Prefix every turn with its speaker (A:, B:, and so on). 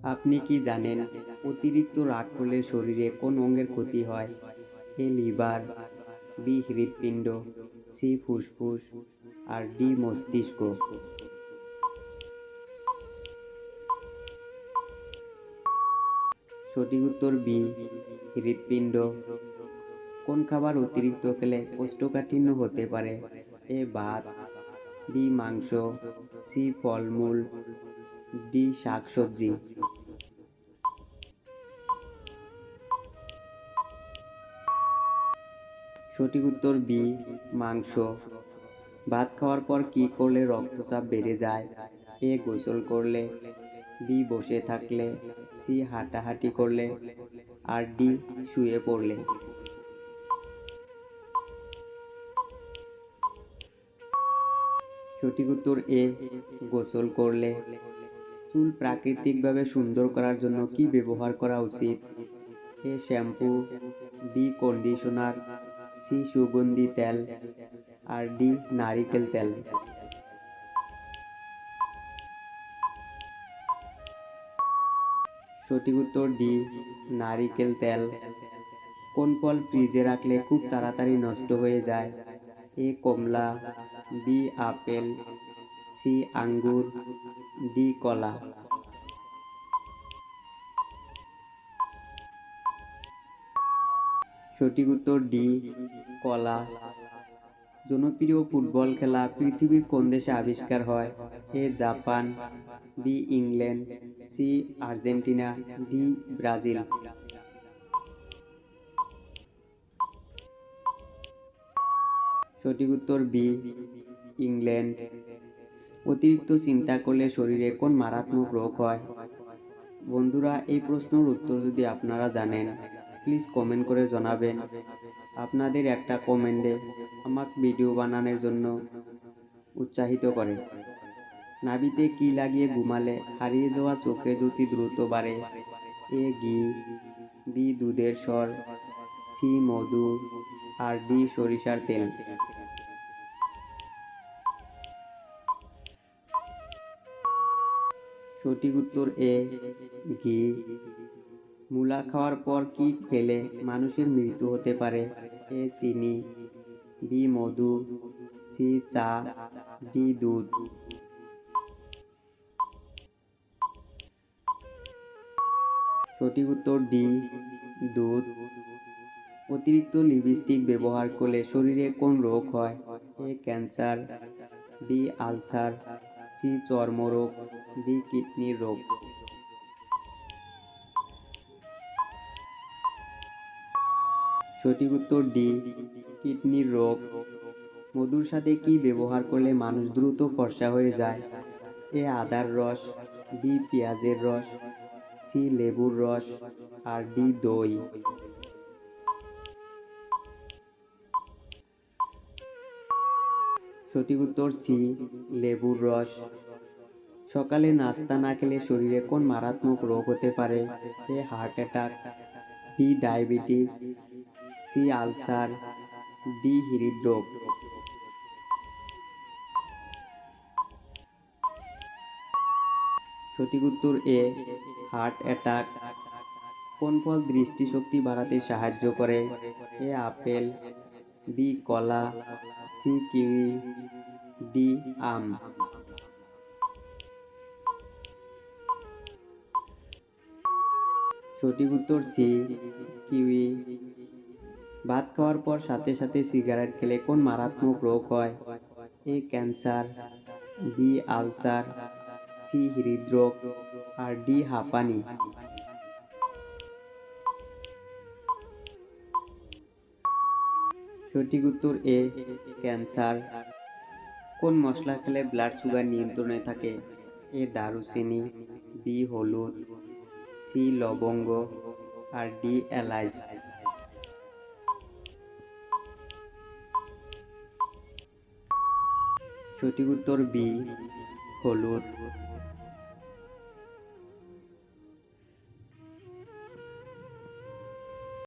A: আপনি কি জানেন অতিরিক্ত রাগ করলে শরীরে কোন অঙ্গের ক্ষতি হয়? এ লিভার, বি হৃৎপিণ্ড, সি ফুসফুস আর ডি মস্তিষ্ক। সঠিক উত্তর বি হৃৎপিণ্ড। কোন খাবার অতিরিক্ত খেলে কোষ্ঠকাঠিন্য হতে পারে? এ ভাত, বি মাংস, সি ফলমূল, ডি শাকসবজি। সঠিক উত্তর বি মাংস। ভাত খাওয়ার পর কি করলে রক্তচাপ বেড়ে যায়? এ গোসল করলে, বি বসে থাকলে, সি হাঁটাহাঁটি করলে আর ডি শুয়ে পড়লে। সঠিক উত্তর এ গোসল করলে। চুল প্রাকৃতিকভাবে সুন্দর করার জন্য কি ব্যবহার করা উচিত? এ শ্যাম্পু, বি কন্ডিশনার, সি সুগন্ধি তেল আর ডি নারিকেল তেল। সঠিক উত্তর ডি নারিকেল তেল। কোন ফল ফ্রিজে রাখলে খুব তাড়াতাড়ি নষ্ট হয়ে যায়? এ কমলা, বি আপেল, সি আঙ্গুর, ডি কলা। সঠিক উত্তর ডি কলা। জনপ্রিয় ফুটবল খেলা পৃথিবীর কোন দেশে আবিষ্কার হয়? A Japan, B England, C Argentina, D Brazil. সঠিক উত্তর বি ইংল্যান্ড। অতিরিক্ত চিন্তা করলে শরীরে কোন মারাত্মক রোগ হয়? বন্ধুরা, এই প্রশ্নের উত্তর যদি আপনারা জানেন প্লিজ কমেন্ট করে জানাবেন। আপনাদের একটা কমেন্টে আমাকে ভিডিও বানানোর জন্য উৎসাহিত করে। নাভিতে কি লাগিয়ে ঘুমালে হারিয়ে যাওয়া চোখে জ্যোতি দ্রুত বাড়ে? এ ঘি, বি দুধের স্বর, সি মধু আর ডি সরিষার তেল। সঠিক উত্তর এ ঘি। মূলা খাওয়ার পর কি খেলে মানুষের মৃত্যু হতে পারে? এ চিনি, বি মধু, সি চা, ডি দুধ। সঠিক উত্তর ডি দুধ। অতিরিক্ত লিপস্টিক ব্যবহার করলে শরীরে কোন রোগ হয়? A cancer, B ulcer, C চর্মরোগ, ডি কিডনির রোগ। সঠিক উত্তর ডি কিডনির রোগ। মধুর সাথে কি ব্যবহার করলে মানুষ দ্রুত ফর্সা হয়ে যায়? এ আদার রস, বি পেঁয়াজের রস, সি লেবুর রস আর ডি দই। সঠিক উত্তর সি লেবুর রস। সকালে নাস্তা না খেলে শরীরে কোন মারাত্মক রোগ হতে পারে? A heart attack, B diabetes, C ulcer, D হৃদরোগ। সঠিক উত্তর এ হার্ট অ্যাটাক। কোন ফল দৃষ্টিশক্তি বাড়াতে সাহায্য করে? এ আপেল, বি কলা, সি কিউই, ডি আম। সঠিক উত্তর সি কিউই। ভাত খাওয়ার পর সাথে সাথে সিগারেট খেলে কোন মারাত্মক রোগ হয়? A cancer, B ulcer, C হৃদরোগ আর ডি হাঁপানি। সঠিক উত্তর এ ক্যান্সার। কোন মশলা খেলে ব্লাড সুগার নিয়ন্ত্রণে থাকে? এ দারুচিনি, বি হলুদ, সি লবঙ্গ আর ডি এলাচ। সঠিক উত্তর বি হলুদ।